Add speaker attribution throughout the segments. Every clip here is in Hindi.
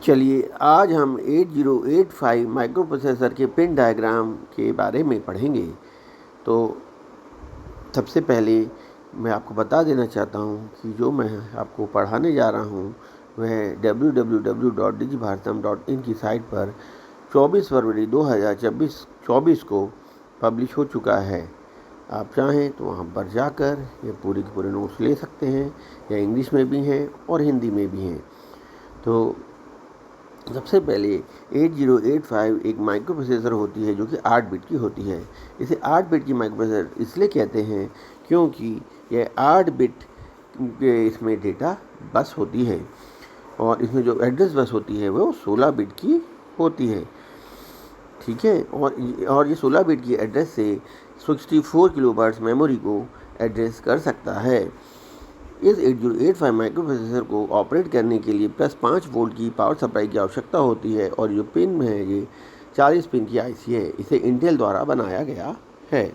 Speaker 1: चलिए आज हम 8085 माइक्रो प्रोसेसर के पिन डायग्राम के बारे में पढ़ेंगे। तो सबसे पहले मैं आपको बता देना चाहता हूँ कि जो मैं आपको पढ़ाने जा रहा हूँ वह www.digibharatam.in की साइट पर 24 फरवरी 2024 को पब्लिश हो चुका है। आप चाहें तो वहाँ पर जाकर ये पूरे के पूरे नोट्स ले सकते हैं, या इंग्लिश में भी हैं और हिंदी में भी हैं। तो सबसे पहले 8085 एक माइक्रो प्रोसेसर होती है जो कि 8 बिट की होती है। इसे 8 बिट की माइक्रो प्रोसेसर इसलिए कहते हैं क्योंकि यह 8 बिट के इसमें डेटा बस होती है, और इसमें जो एड्रेस बस होती है वो 16 बिट की होती है। ठीक है, और ये 16 बिट की एड्रेस से 64 किलोबाइट्स मेमोरी को एड्रेस कर सकता है। इस 8085 माइक्रो प्रोसेसर को ऑपरेट करने के लिए +5 वोल्ट की पावर सप्लाई की आवश्यकता होती है, और जो पिन है ये 40 पिन की आईसी है। इसे इंटेल द्वारा बनाया गया है।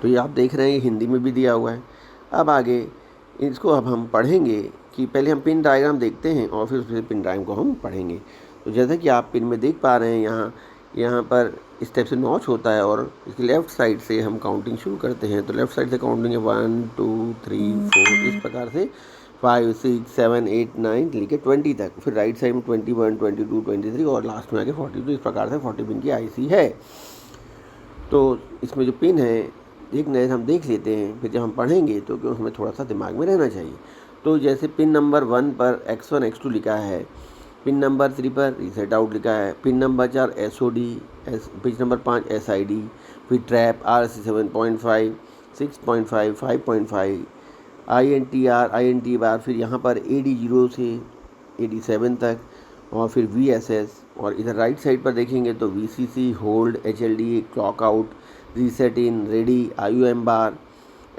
Speaker 1: तो ये आप देख रहे हैं, हिंदी में भी दिया हुआ है। अब आगे इसको अब हम पढ़ेंगे कि पहले हम पिन डायग्राम देखते हैं और फिर उससे पिन डायग्राम को हम पढ़ेंगे। तो जैसा कि आप पिन में देख पा रहे हैं, यहाँ पर इस टाइप से नॉच होता है, और इसकी लेफ़्ट साइड से हम काउंटिंग शुरू करते हैं। तो लेफ़्ट साइड से काउंटिंग है 1 2 3 4, इस प्रकार से 5 6 7 8 9 लेके 20 तक। फिर राइट साइड में 21 22 23 और लास्ट में आके 40। तो इस प्रकार से 40 पिन की आईसी है। तो इसमें जो पिन है एक नज़र हम देख लेते हैं, फिर जब हम पढ़ेंगे तो क्यों हमें थोड़ा सा दिमाग में रहना चाहिए। तो जैसे पिन नंबर 1 पर X1 X2 लिखा है, पिन नंबर 3 पर रीसेट आउट लिखा है, pin number 4 SOD, pin number 5 SID, फिर ट्रैप RC 7.5 6.5 5.5 INT बार, फिर यहाँ पर AD0 से AD7 तक, और फिर VSS। और इधर राइट साइड पर देखेंगे तो VCC, hold, HLD, clock out, reset in, ready, IUM bar,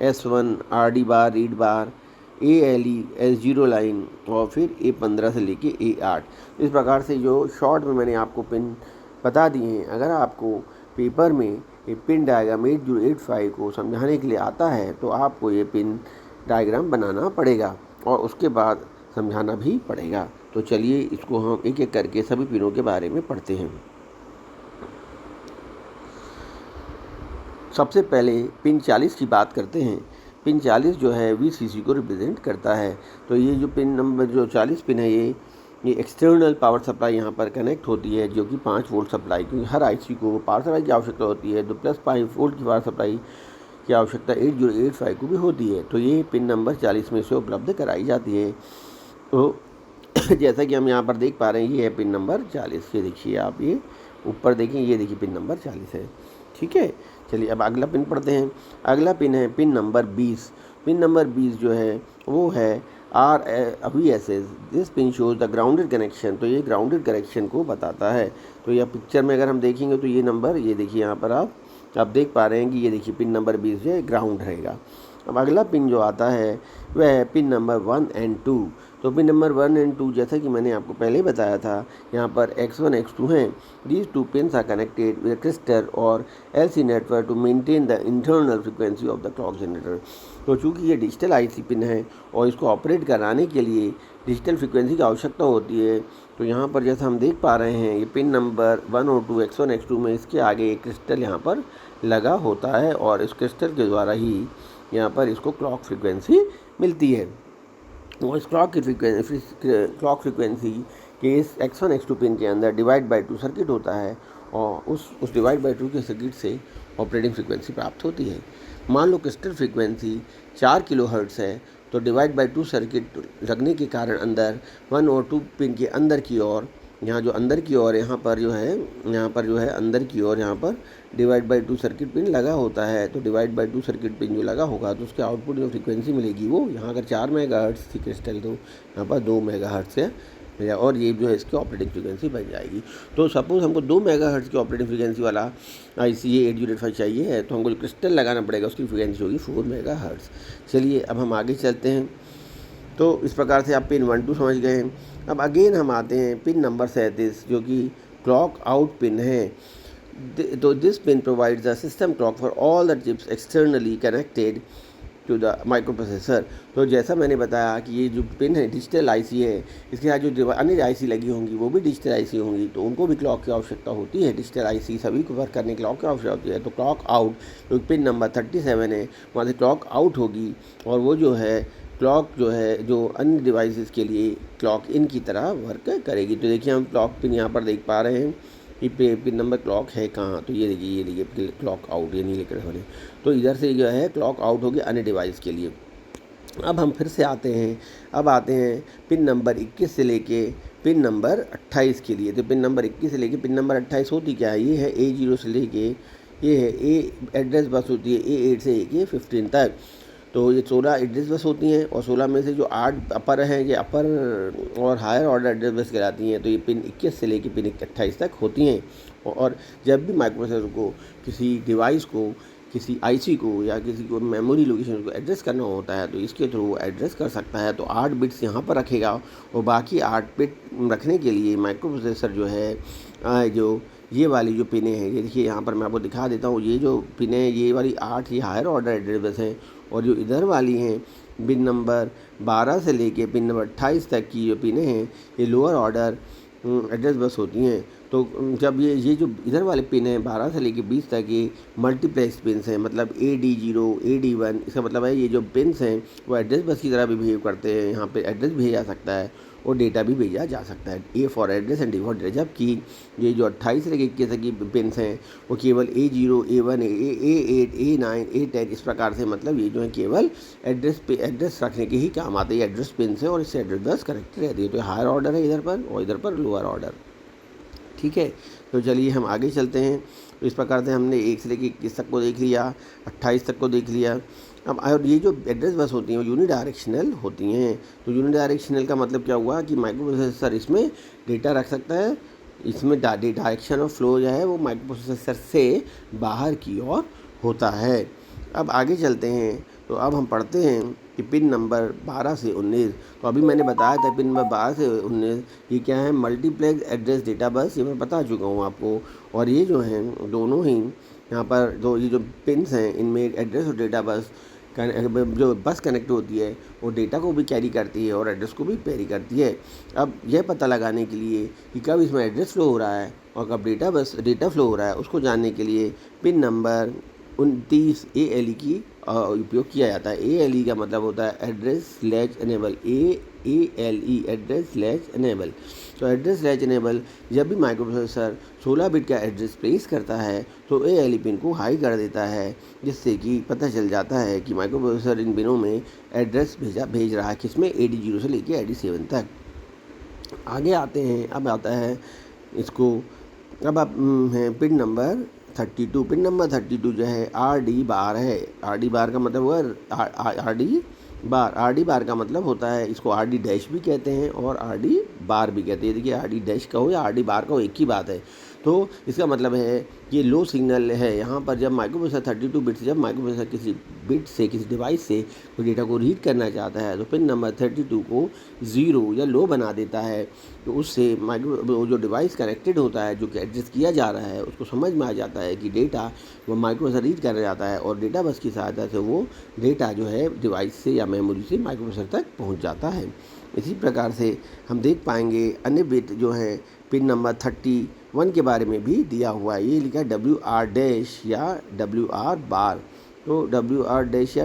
Speaker 1: S1 RD bar, read bar, ALE S0 line, और फिर A15 से लेके A8। इस प्रकार से जो शॉर्ट में मैंने आपको पिन बता दिए हैं। अगर आपको पेपर में ये पिन डायग्राम 8085 को समझाने के लिए आता है तो आपको ये पिन डायग्राम बनाना पड़ेगा और उसके बाद समझाना भी पड़ेगा। तो चलिए इसको हम एक एक करके सभी पिनों के बारे में पढ़ते हैं। सबसे पहले पिन 40 की बात करते हैं। पिन 40 जो है VCC को रिप्रेजेंट करता है। तो ये जो पिन नंबर जो 40 पिन है, ये एक्सटर्नल पावर सप्लाई यहाँ पर कनेक्ट होती है, जो कि 5 वोल्ट सप्लाई, क्योंकि हर आईसी को पावर सप्लाई की आवश्यकता होती है। तो +5 वोल्ट की पावर सप्लाई की आवश्यकता 8085 को भी होती है। तो ये पिन नंबर 40 में से उपलब्ध कराई जाती है। तो जैसा कि हम यहाँ पर देख पा रहे हैं, ये है पिन नंबर 40। ये देखिए, आप ये ऊपर देखें, ये देखिए पिन नंबर 40 है। ठीक है, चलिए अब अगला पिन पढ़ते हैं। अगला पिन है पिन नंबर 20। पिन नंबर 20 जो है वो है VSS। This pin shows the grounded connection. तो ये ग्राउंडेड कनेक्शन को बताता है। तो यह पिक्चर में अगर हम देखेंगे तो ये नंबर, ये देखिए यहाँ पर आप देख पा रहे हैं कि ये देखिए पिन नंबर 20 जो है ग्राउंड रहेगा। अब अगला पिन जो आता है वह है पिन नंबर 1 और 2। तो पिन नंबर 1 और 2 जैसा कि मैंने आपको पहले बताया था, यहाँ पर X1 X2 हैं। These two pins are connected with a crystal और LC network to maintain the internal frequency of the clock generator। तो चूँकि ये डिजिटल IC पिन है और इसको ऑपरेट कराने के लिए डिजिटल फ्रिक्वेंसी की आवश्यकता होती है। तो यहाँ पर जैसा हम देख पा रहे हैं, ये पिन नंबर 1 और 2 X1 X2 में इसके आगे एक क्रिस्टल यहाँ पर लगा होता है, और इस क्रिस्टल के द्वारा ही यहाँ पर इसको क्लॉक फ्रिक्वेंसी मिलती है। और इस क्लॉक फ्रिक्वेंसी के इस X1 X2 पिन के अंदर डिवाइड बाई 2 सर्किट होता है, और उस डिवाइड बाई 2 के सर्किट से ऑपरेटिंग फ्रिक्वेंसी प्राप्त होती है। मान लो क्रिस्टल फ्रिक्वेंसी 4 किलोहर्ट्ज़ है, तो डिवाइड बाई 2 सर्किट लगने के कारण अंदर 1 और 2 पिन के अंदर की ओर, यहाँ जो अंदर की ओर यहाँ पर जो है अंदर की ओर यहाँ पर डिवाइड बाई 2 सर्किट पिन लगा होता है। तो डिवाइड बाई 2 सर्किट पिन जो लगा होगा तो उसके आउटपुट जो फ्रिक्वेंसी मिलेगी वो यहाँ अगर 4 मेगाहर्ट्ज़ थी क्रिस्टल, तो यहाँ पर 2 मेगाहर्ट्ज़ है, और ये जो है इसकी ऑपरेटिंग फ्रिक्वेंसी बन जाएगी। तो सपोज़ हमको 2 मेगाहर्ट्ज़ की ऑपरेटिंग फ्रिक्वेंसी वाला IC 8085 चाहिए है, तो हमको जो क्रिस्टल लगाना पड़ेगा उसकी फ्रिक्वेंसी होगी 4 मेगाहर्ट्ज़। चलिए अब हम आगे चलते हैं। तो इस प्रकार से आप पिन 1 2 समझ गए हैं। अब अगेन हम आते हैं पिन नंबर 37, जो कि क्लॉक आउट पिन है। तो this pin provides the system clock for all the chips externally connected to the microprocessor. तो जैसा मैंने बताया कि ये जो पिन है डिजिटल आईसी है, इसके साथ जो अन्य आईसी लगी होंगी वो भी डिजिटल आईसी होंगी, तो उनको भी क्लॉक की आवश्यकता होती है। डिजिटल आईसी सभी को वर्क करने क्लॉक की आवश्यकता होती है। तो क्लॉक आउट जो पिन नंबर 37 है वहाँ से क्लॉक आउट होगी, और वो जो है क्लॉक जो है जो अन्य डिवाइसेस के लिए क्लॉक इन की तरह वर्क करेगी। तो देखिए हम क्लॉक पिन यहाँ पर देख पा रहे हैं कि पिन नंबर क्लॉक है कहाँ, तो ये देखिए क्लॉक आउट, ये नीले कलर वाले। तो इधर से जो है क्लॉक आउट होगी अन्य डिवाइस के लिए। अब हम फिर से आते हैं पिन नंबर 21 से लेके पिन नंबर 28 के लिए। तो पिन नंबर 21 से लेके पिन नंबर 28 होती क्या है, ये है A0 से लेके ये है ए एड्रेस बस होती है A8 से A15 तक। तो ये 16 एड्रेस बस होती हैं, और 16 में से जो 8 अपर हैं ये अपर और हायर ऑर्डर एड्रेस बस कहलाती हैं। तो ये पिन 21 से लेके पिन 28 तक होती हैं। और जब भी माइक्रोप्रोसेसर को किसी डिवाइस को, किसी आईसी को या किसी को मेमोरी लोकेशन को एड्रेस करना होता है तो इसके थ्रू वो एड्रेस कर सकता है। तो 8 बिट्स यहाँ पर रखेगा, और बाकी 8 बिट रखने के लिए माइक्रोप्रोसेसर जो है जो ये वाली जो पिनें हैं, ये देखिए यहाँ पर मैं आपको दिखा देता हूँ। ये जो पिनें ये वाली 8 ये हायर ऑर्डर एड्रेस बस हैं, और जो इधर वाली हैं पिन नंबर 12 से लेके पिन नंबर 28 तक की जो पिनें हैं ये लोअर ऑर्डर एड्रेस बस होती हैं। तो जब ये जो इधर वाले पिन हैं 12 से लेके 20 तक ये मल्टीप्लेक्स पिन्स हैं, मतलब AD0 AD1, इसका मतलब है ये जो पिन्स हैं वो एड्रेस बस की तरह भी बिहेव करते हैं। यहाँ पे एड्रेस भेजा जा सकता है और डेटा भी भेजा जा सकता है, A for address and D for data. जबकि ये जो 28 से लेके 21 तक की पिन्स हैं वो केवल A0 A1 A8 A9 A10 इस प्रकार से, मतलब ये जो है केवल एड्रेस रखने के ही काम आते हैं। एड्रेस पिन्स हैं और इससे एड्रेस बस कनेक्टेड रहती है। तो हायर ऑर्डर है इधर पर, और इधर पर लोअर ऑर्डर। ठीक है, तो चलिए हम आगे चलते हैं। तो इस प्रकार से हमने 1 से लेकर 21 तक को देख लिया, 28 तक को देख लिया। अब और ये जो एड्रेस बस होती हैं वो यूनिडायरेक्शनल होती हैं। तो यूनिडायरेक्शनल का मतलब क्या हुआ कि माइक्रोप्रोसेसर इसमें डेटा रख सकता है, इसमें डायरेक्शन ऑफ फ्लो जो है वो माइक्रोप्रोसेसर से बाहर की ओर होता है। अब आगे चलते हैं, तो अब हम पढ़ते हैं कि पिन नंबर 12 से 19। तो अभी मैंने बताया था पिन नंबर 12 से 19 ये क्या है, मल्टीप्लेक्स एड्रेस डेटा बस, ये मैं बता चुका हूँ आपको। और ये जो हैं दोनों ही यहाँ पर ये जो पिन्स हैं इनमें एड्रेस और डेटा बस जो बस कनेक्ट होती है वो डेटा को भी कैरी करती है और एड्रेस को भी कैरी करती है। अब यह पता लगाने के लिए कि कब इसमें एड्रेस फ्लो हो रहा है और कब डेटा फ्लो हो रहा है, उसको जानने के लिए पिन नंबर 29 ALE की उपयोग किया जाता है। ALE का मतलब होता है address slash enable, ALE address slash enable. तो एड्रेस स्लैश एनेबल जब भी माइक्रोप्रोसेसर 16 बिट का एड्रेस प्लेस करता है तो ALE पिन को हाई कर देता है, जिससे कि पता चल जाता है कि माइक्रोप्रोसेसर इन पिनों में एड्रेस भेज रहा है, किसमें AD0 से लेके AD7 तक। आगे आते हैं, अब आता है इसको, अब आप हैं पिन नंबर 32। पिन नंबर 32 जो है RD बार है। RD बार का मतलब हुआ RD बार का मतलब होता है, इसको RD डैश भी कहते हैं और RD बार भी कहते हैं। देखिए RD डैश का हो या RD बार का हो एक ही बात है। तो इसका मतलब है ये लो सिग्नल है। यहाँ पर जब माइक्रोप्रोसेसर 32 बिट से जब माइक्रोप्रोसेसर किसी बिट से किसी डिवाइस से कोई डेटा को रीड करना चाहता है तो पिन नंबर 32 को 0 या लो बना देता है। तो उससे जो डिवाइस कनेक्टेड होता है, जो कि एड्रेस किया जा रहा है, उसको समझ में आ जाता है कि डेटा वो माइक्रोप्रोसेसर रीड करना चाहता है, और डेटा बस की सहायता से वो डेटा जो है डिवाइस से या मेमोरी से माइक्रोप्रोसेसर तक पहुँच जाता है। इसी प्रकार से हम देख पाएंगे अन्य बिट जो है पिन नंबर 31 के बारे में भी दिया हुआ है। ये लिखा है WR डैश या WR बार। तो WR डैश या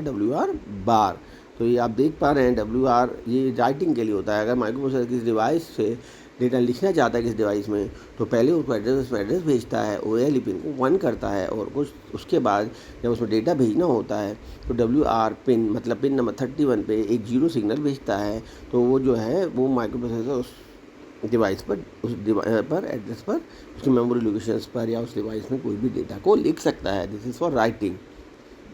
Speaker 1: WR बार, तो ये आप देख पा रहे हैं WR ये राइटिंग के लिए होता है। अगर माइक्रोप्रोसेसर किसी डिवाइस से डेटा लिखना चाहता है किस डिवाइस में, तो पहले उसको एड्रेस भेजता है, ALE पिन को 1 करता है, और कुछ उसके बाद जब उसमें डेटा भेजना होता है तो WR पिन मतलब पिन नंबर 31 पे एक 0 सिग्नल भेजता है। तो वो जो है वो माइक्रोप्रोसेसर उस डिवाइस पर एड्रेस पर उसकी मेमोरी लोकेशंस पर या उस डिवाइस में कोई भी डेटा को लिख सकता है। This is for writing.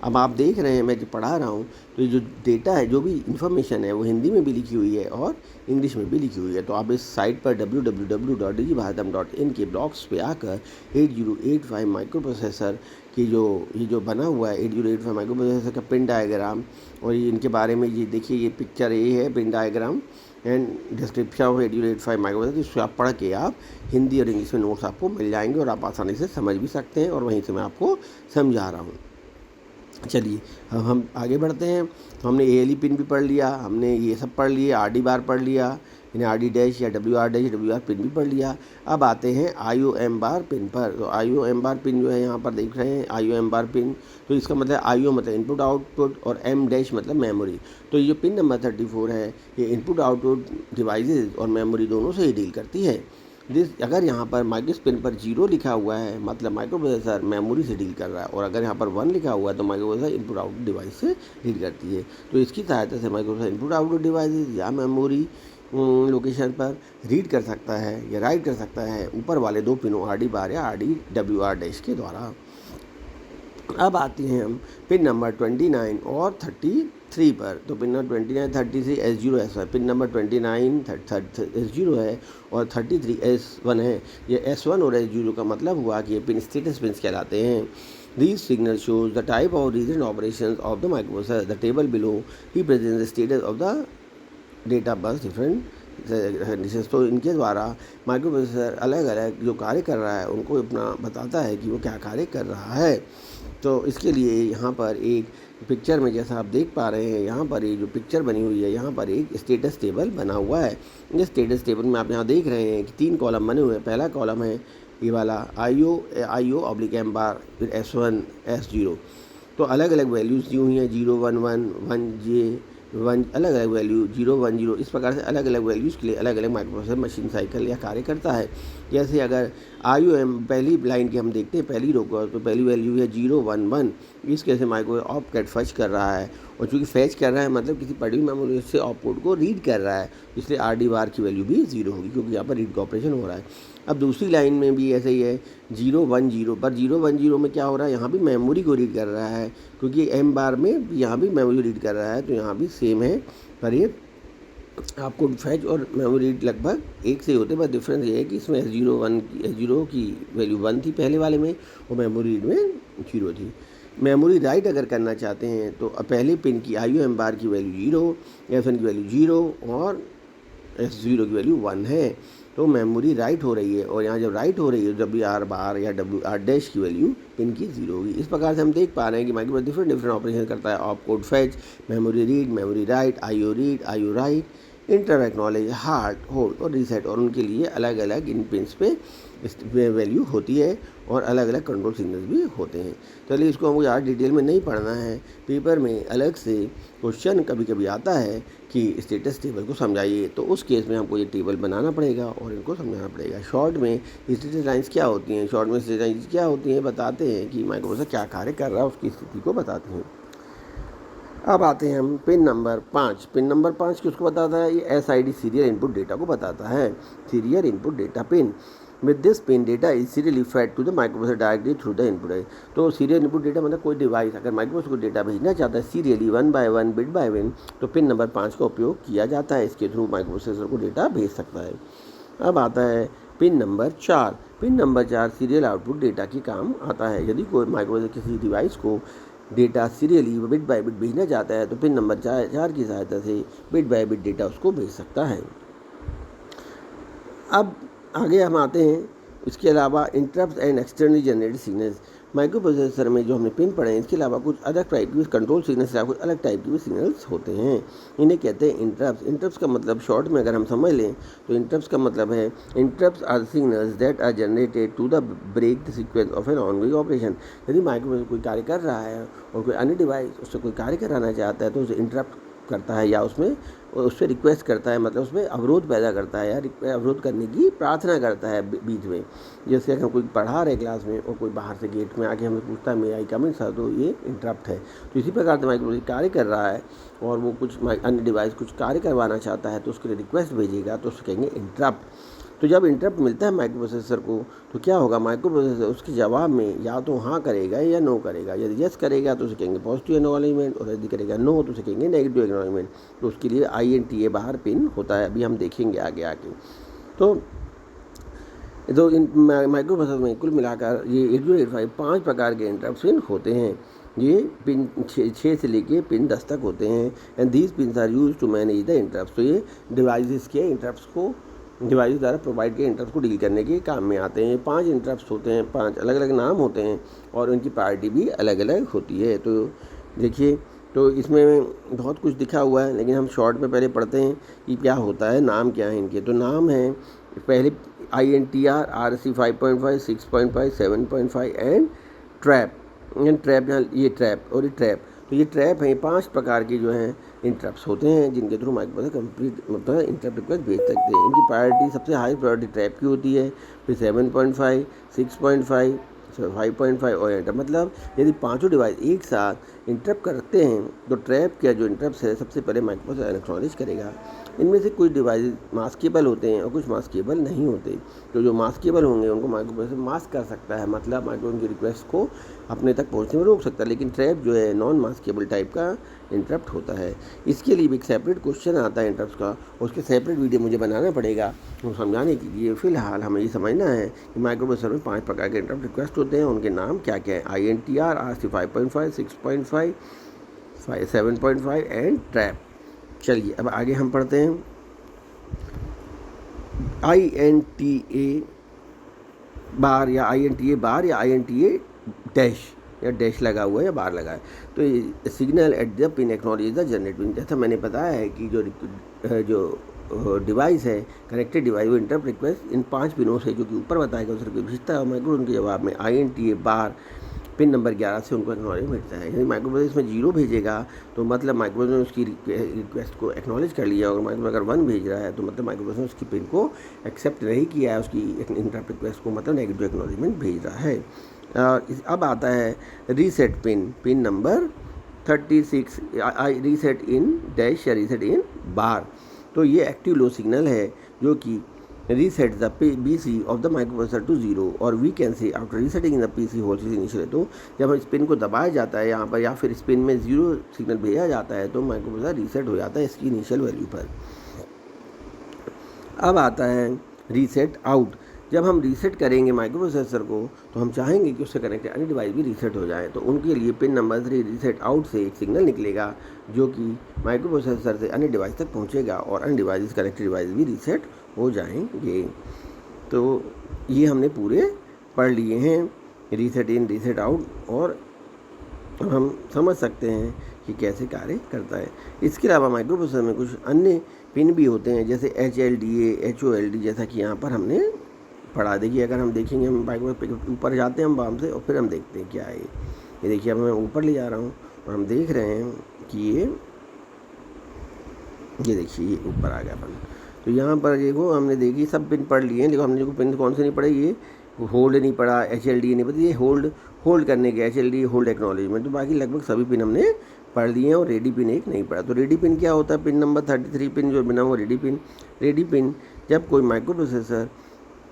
Speaker 1: अब आप देख रहे हैं मैं जो पढ़ा रहा हूँ, तो ये जो डेटा है, जो भी इन्फॉर्मेशन है वो हिंदी में भी लिखी हुई है और इंग्लिश में भी लिखी हुई है। तो आप इस साइट पर www.digibharatam.in के ब्लॉग्स पे आकर 8085 माइक्रोप्रोसेसर की ये जो बना हुआ है 8085 माइक्रोप्रोसेसर का पिन डायग्राम, और ये इनके बारे में ये देखिए, ये पिक्चर ये है pin diagram and description of 8085 microprocessor. इसको आप पढ़ के आप हिंदी और इंग्लिश में नोट्स आपको मिल जाएंगे और आप आसानी से समझ भी सकते हैं, और वहीं से मैं आपको समझा रहा हूँ। चलिए अब हम आगे बढ़ते हैं। हमने ALE पिन भी पढ़ लिया, हमने ये सब पढ़ लिए, RD बार पढ़ लिया, यानी RD डैश या WR डैश WR पिन भी पढ़ लिया। अब आते हैं IOM बार पिन पर। तो IOM बार पिन जो है यहाँ पर देख रहे हैं IOM बार पिन, तो इसका मतलब IO मतलब इनपुट आउटपुट और M डैश मतलब मेमोरी। तो ये जो पिन नंबर 34 है ये इनपुट आउटपुट डिवाइसेस और मेमोरी दोनों से ही डील करती है। अगर यहाँ पर माइक्रोस पिन पर 0 लिखा हुआ है मतलब माइक्रो प्रोसेसर मेमोरी से डील कर रहा है, और अगर यहाँ पर 1 लिखा हुआ है तो micro processor input output device से डील करती है। तो इसकी सहायता से micro processor input output device या मेमोरी लोकेशन पर रीड कर सकता है या राइट कर सकता है ऊपर वाले दो पिनों RD बार या RD WR डैश के द्वारा। अब आते हैं हम पिन नंबर 29 और 33 पर। तो pin number 29 33 S0 S1, pin number 29 S0 है और 33 S1 है। ये S1 और S0 का मतलब हुआ कि ये पिन स्टेटस पिन्स कहलाते हैं। These signals shows the type of recent operations of the microprocessor. The table below represents the status of the data bus different तो इनके द्वारा माइक्रो प्रोसेसर अलग अलग जो कार्य कर रहा है उनको अपना बताता है कि वो क्या कार्य कर रहा है। तो इसके लिए यहाँ पर एक पिक्चर में जैसा आप देख पा रहे हैं, यहाँ पर ये जो पिक्चर बनी हुई है यहाँ पर एक स्टेटस टेबल बना हुआ है। इस स्टेटस टेबल में आप यहाँ देख रहे हैं कि 3 कॉलम बने हुए हैं। पहला कॉलम है ये वाला IO/M बार, फिर S1 S0। तो अलग अलग वैल्यूज़ दी हुई हैं 0 1 1 1J 1, अलग अलग वैल्यू 0 1 0। इस प्रकार से अलग अलग वैल्यूज़ के लिए अलग अलग माइक्रोप्रोसेसर मशीन साइकिल या कार्य करता है। जैसे अगर IOM पहली लाइन की हम देखते हैं पहली रो को, तो पहली वैल्यू है 0 1 1। इस केस में माइक्रो ऑपकोड फर्ज कर रहा है, और चूँकि फैच कर रहा है मतलब किसी पड़ी हुई मेमोरी से ऑपकोड को रीड कर रहा है, इसलिए RD बार की वैल्यू भी 0 होगी क्योंकि यहाँ पर रीड का ऑपरेशन हो रहा है। अब दूसरी लाइन में भी ऐसे ही है 0 1 0 पर 0 1 0 में क्या हो रहा है, यहाँ भी मेमोरी को रीड कर रहा है क्योंकि M बार में यहाँ भी मेमोरी रीड कर रहा है, तो यहाँ भी सेम है। पर ये आपको फैच और मेमोरी रीड लगभग एक से होते, बस डिफरेंस ये है कि इसमें S0 की वैल्यू 1 थी पहले वाले में और मेमोरी रीड में 0 थी। मेमोरी राइट अगर करना चाहते हैं तो पहले पिन की IOM बार की वैल्यू 0, S1 की वैल्यू 0 और S0 की वैल्यू 1 है। तो मेमोरी राइट हो रही है, और यहाँ जब राइट हो रही है WR बार या WR डैश की वैल्यू पिन की 0 होगी। इस प्रकार से हम देख पा रहे हैं कि माइक्रो डिफरेंट ऑपरेशन करता है। Opcode fetch, memory read, memory write, IO read, IO right, interrupt acknowledge, heart hold और रीसेट, और उनके लिए अलग अलग इन पिन्स पे वैल्यू होती है और अलग अलग कंट्रोल सिग्नल्स भी होते हैं। चलिए इसको हमको ज़्यादा डिटेल में नहीं पढ़ना है, पेपर में अलग से क्वेश्चन कभी कभी आता है कि स्टेटस टेबल को समझाइए, तो उस केस में हमको ये टेबल बनाना पड़ेगा और इनको समझाना पड़ेगा। शॉर्ट में स्टेटस लाइन्स क्या होती हैं, शॉर्ट में स्टेटस लाइन्स क्या होती हैं बताते हैं कि माइक्रोप्रोसेसर क्या कार्य कर रहा है उसकी स्थिति को बताते हैं। अब आते हैं हम पिन नंबर 5। पिन नंबर 5 किसको बताता है, ये SID सीरियल इनपुट डेटा को बताता है, serial input data pin. With this pin data is serially fed to the microprocessor directly through the input है। तो सीरियल इनपुट डेटा मतलब कोई डिवाइस अगर माइक्रोप्रोसेसर को डेटा भेजना चाहता है serially 1 by 1 bit by bit, तो पिन नंबर 5 का उपयोग किया जाता है, इसके थ्रू माइक्रोप्रोसेसर को डेटा भेज सकता है। अब आता है pin number 4। Pin number 4 serial output data के काम आता है। यदि कोई माइक्रोप्रोसेसर किसी डिवाइस को data serially bit by bit भेजना चाहता है तो पिन नंबर 4 की सहायता से बिट बाय बिट डेटा उसको भेज सकता है। अब आगे हम आते हैं, इसके अलावा interrupt and externally generated signals. Micro processor में जो हमने पिन पढ़े हैं इसके अलावा कुछ अलग टाइप की कंट्रोल सिग्नल्स या कुछ अलग टाइप के भी सिग्नल्स होते हैं, इन्हें कहते हैं इंटरप्ट। इंटरप्ट का मतलब शॉर्ट में अगर हम समझ लें तो इंटरप्ट का मतलब है interrupt are signals that are generated to the break the sequence of an ongoing operation. यदि माइक्रो प्रोसेसर कोई कार्य कर रहा है और कोई अन्य डिवाइस उससे कोई कार्य कराना चाहता है तो उसे इंटरप्ट करता है या उस पर रिक्वेस्ट करता है, मतलब उसमें अवरोध पैदा करता है या अवरोध करने की प्रार्थना करता है बीच में। जैसे अगर हम कोई पढ़ा रहे क्लास में और कोई बाहर से गेट में आके हमें पूछता है मे आई कम इन सर, तो ये इंटरप्ट है। तो इसी प्रकार से माइक्रोप्रोसेसर कार्य कर रहा है और वो कुछ अन्य डिवाइस कुछ कार्य करवाना चाहता है तो उसके लिए रिक्वेस्ट भेजेगा, तो उसको कहेंगे इंटरप्ट। तो जब इंटरप्ट मिलता है माइक्रो प्रोसेसर को तो क्या होगा, माइक्रो प्रोसेसर उसके जवाब में या तो हाँ करेगा या नो करेगा। यदि यस करेगा तो उसे कहेंगे पॉजिटिव एक्नॉलेजमेंट, और यदि करेगा नो तो उसे कहेंगे नेगेटिव एक्नॉलेजमेंट। तो उसके लिए INTA बाहर पिन होता है, अभी हम देखेंगे आगे आके। तो इन माइक्रो प्रोसेसर में कुल मिलाकर ये 8085 5 प्रकार के इंटरप्ट पिन होते हैं। ये पिन 6 से लेके पिन 10 तक होते हैं। And these pins are use to manage the interrupt. तो ये डिवाइसेस के इंटरप्ट को डिवाइस द्वारा प्रोवाइड किए इंटरप्ट को डील करने के काम में आते हैं। 5 इंटरप्ट होते हैं, 5 अलग अलग नाम होते हैं और उनकी प्रायोरिटी भी अलग अलग होती है। तो देखिए, तो इसमें बहुत कुछ लिखा हुआ है, लेकिन हम शॉर्ट में पहले पढ़ते हैं कि क्या होता है, नाम क्या है इनके। तो नाम है पहले INTR, RC 5.5, 6.5, 7.5 and trap. And trap, यहाँ ये ट्रैप और ये ट्रैप, तो ये ट्रैप है। 5 प्रकार के जो हैं इंटरप्ट्स होते हैं जिनके थ्रू माइक्रोप्रोसेसर कंप्लीट मतलब इंटरप्ट रिक्वेस्ट भेज सकते हैं। इनकी प्रायोरिटी सबसे हाई प्रायोरिटी ट्रैप की होती है, फिर 7.5, 6.5, 5.5 और एंटर। मतलब यदि पांचों डिवाइस एक साथ इंटरप्ट करते हैं तो ट्रैप का जो इंटरप्ट है सबसे पहले माइक्रोप्रोसेसर एक्नॉलेज करेगा। इनमें से कुछ डिवाइस मास्केबल होते हैं और कुछ मास्केबल नहीं होते। तो जो मास्केबल होंगे उनको माइक्रोप्रोसेसर मास्क कर सकता है, मतलब माइक्रोफोन की रिक्वेस्ट को अपने तक पहुंचने में रोक सकता है। लेकिन ट्रैप जो है नॉन मास्केबल टाइप का इंटरप्ट होता है। इसके लिए भी एक सेपरेट क्वेश्चन आता है इंटरप्ट का, उसके सेपरेट वीडियो मुझे बनाना पड़ेगा तो समझाने के लिए। फ़िलहाल हमें ये समझना है कि माइक्रोप्रोसेसर में 5 प्रकार के इंटरप्ट रिक्वेस्ट होते हैं, उनके नाम क्या क्या है। INTR, RC 5.5, 6.5, 7.5 and trap. चलिए अब आगे हम पढ़ते हैं। INTA बार या INTA बार या INTA डैश या डैश लगा हुआ है या बार लगा है। तो ये signal at the pin acknowledge the generate pin. जैसा मैंने बताया है कि जो डिवाइस है, कनेक्टेड डिवाइस, वो इंटरप्ट रिक्वेस्ट इन 5 पिनों से जो कि ऊपर बताया गया उसको भेजता है। माइक्रोफोन के जवाब में INTA बार पिन नंबर 11 से उनको एक्नॉलेज मिलता है। यदि माइक्रोफोन इसमें 0 भेजेगा तो मतलब माइक्रोफोन ने उसकी रिक्वेस्ट को एक्नॉलेज कर लिया। और माइक्रोफोन अगर 1 भेज रहा है तो मतलब माइक्रोफोन ने उसकी पिन को एक्सेप्ट नहीं किया है, उसकी इंटरप्ट रिक्वेस्ट को, मतलब नेगेटिव एक्नॉलेजमेंट भेज रहा है। अब आता है reset pin, pin number 36, reset in dash या रीसेट इन बार। तो ये एक्टिव लो सिग्नल है जो कि reset the BC of the microprocessor to 0 और we can say after resetting the PC hold initial. तो जब इस पिन को दबाया जाता है यहाँ पर या फिर इस पिन में 0 सिग्नल भेजा जाता है तो माइक्रोप्रोसेसर रीसेट हो जाता है इसकी इनिशियल वैल्यू पर। अब आता है रीसेट आउट। जब हम रीसेट करेंगे माइक्रोप्रोसेसर को तो हम चाहेंगे कि उससे कनेक्टेड अन्य डिवाइस भी रीसेट हो जाए। तो उनके लिए पिन नंबर 3 रीसेट आउट से एक सिग्नल निकलेगा जो कि माइक्रोप्रोसेसर से अन्य डिवाइस तक पहुंचेगा और अन्य डिवाइस कनेक्टेड डिवाइस भी रीसेट हो जाएंगे। तो ये हमने पूरे पढ़ लिए हैं, रीसेट इन, रीसेट आउट, और हम समझ सकते हैं कि कैसे कार्य करता है। इसके अलावा माइक्रोप्रोसेसर में कुछ अन्य पिन भी होते हैं जैसे HLDA, HOLD, जैसा कि यहाँ पर हमने पढ़ा। देखिए अगर हम देखेंगे, हम माइक्रोप्रोसेसर ऊपर जाते हैं हम बाम से और फिर हम देखते हैं क्या है ये देखिए अब मैं ऊपर ले जा रहा हूँ और हम देख रहे हैं कि ये देखिए ये ऊपर आ गया अपन। तो यहाँ पर देखो हमने देखी सब पिन पढ़ लिए हैं। देखो हमने देखो पिन कौन से नहीं पढ़े, ये होल्ड नहीं पढ़ा, HLD नहीं पढ़ा, ये होल्ड करने के HLD होल्ड एक्नॉलेजमेंट। तो बाकी लगभग सभी पिन हमने पढ़ लिए हैं और रेडी पिन एक नहीं पढ़ा। तो रेडी पिन क्या होता है, पिन नंबर 33 पिन जो बिना वो रेडी पिन जब कोई माइक्रोप्रोसेसर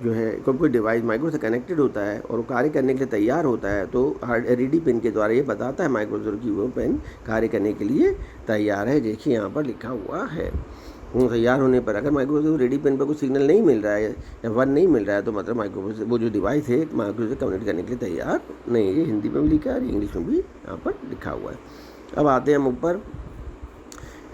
Speaker 1: जो है कोई डिवाइस माइक्रो से कनेक्टेड होता है और वो कार्य करने के लिए तैयार होता है तो रेडी पिन के द्वारा ये बताता है माइक्रोप्रोसेसर की वो पिन कार्य करने के लिए तैयार है। देखिए यहाँ पर लिखा हुआ है। तैयार होने पर अगर माइक्रोप्रोसेसर रेडी पिन पर कुछ सिग्नल नहीं मिल रहा है या 1 नहीं मिल रहा है तो मतलब माइक्रोप्रोसेसर वो जो डिवाइस है माइक्रोप्रोसेसर कम्युनिकेट करने के लिए तैयार नहीं है। ये हिंदी में भी लिखा है, इंग्लिश में भी यहाँ पर लिखा हुआ है। अब आते हैं हम ऊपर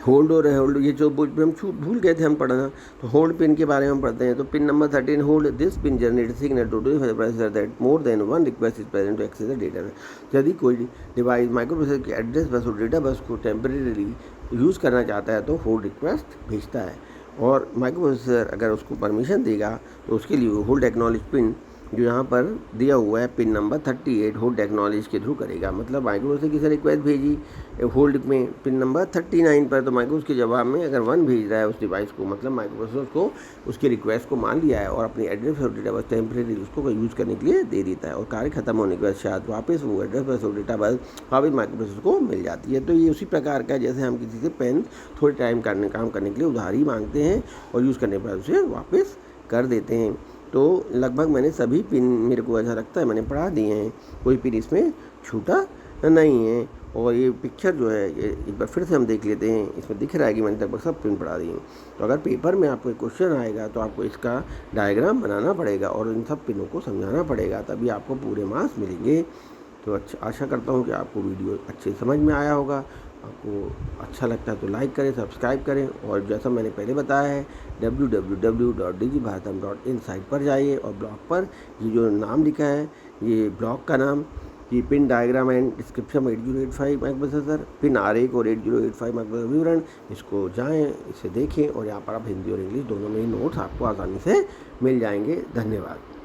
Speaker 1: होल्ड और होल्ड, ये जो हम भूल गए थे हम पढ़ना। तो होल्ड पिन के बारे में हम पढ़ते हैं। तो pin number 13 hold this pin generate signal to processor that more than 1 request is present to access the data. यदि कोई डिवाइस माइक्रोप्रोसेसर के एड्रेस बस और डेटा बस को टेम्परेरी यूज़ करना चाहता है तो होल्ड रिक्वेस्ट भेजता है और माइक्रोप्रोसेसर अगर उसको परमिशन देगा तो उसके लिए होल्ड एक्नॉलेज पिन जो यहाँ पर दिया हुआ है पिन नंबर 38 होल्ड एक्नॉलेज के थ्रू करेगा। मतलब माइक्रोप्रोसेसर किसी रिक्वेस्ट भेजी होल्ड में पिन नंबर 39 पर तो माइक्रो उसके जवाब में अगर 1 भेज रहा है उस डिवाइस को, मतलब माइक्रोप्रोसेसर को उसकी रिक्वेस्ट को मान लिया है और अपनी एड्रेस और डेटा बस टेम्परेरी उसको यूज़ करने के लिए दे देता है और कार्य खत्म होने के बाद शायद वापस वो एड्रेस बस और डेटा बस वापस माइक्रोप्रोसेसर को मिल जाती है। तो ये उसी प्रकार का जैसे हम किसी से पेन थोड़े टाइम काम करने के लिए उधारी मांगते हैं और यूज़ करने के बाद उसे वापस कर देते हैं। तो लगभग मैंने सभी पिन, मेरे को ऐसा लगता है मैंने पढ़ा दिए हैं, कोई पिन इसमें छूटा नहीं है। और ये पिक्चर जो है ये एक बार फिर से हम देख लेते हैं, इसमें दिख रहा है कि मैंने लगभग सब पिन पढ़ा दिए हैं। तो अगर पेपर में आपको क्वेश्चन आएगा तो आपको इसका डायग्राम बनाना पड़ेगा और इन सब पिनों को समझाना पड़ेगा, तभी आपको पूरे मार्क्स मिलेंगे। तो आशा करता हूँ कि आपको वीडियो अच्छे समझ में आया होगा। आपको अच्छा लगता है तो लाइक करें, सब्सक्राइब करें और जैसा मैंने पहले बताया है www.digibharatam.in साइट पर जाइए और ब्लॉग पर ये जो नाम लिखा है ये ब्लॉग का नाम कि पिन डायग्राम एंड डिस्क्रिप्शन 8085 मैक प्रोसेसर, पिन आरेख और 8085 मैक प्रोसेसर विवरण, इसको जाएँ, इसे देखें और यहाँ पर आप हिंदी और इंग्लिश दोनों में ही नोट्स आपको आसानी से मिल जाएंगे। धन्यवाद।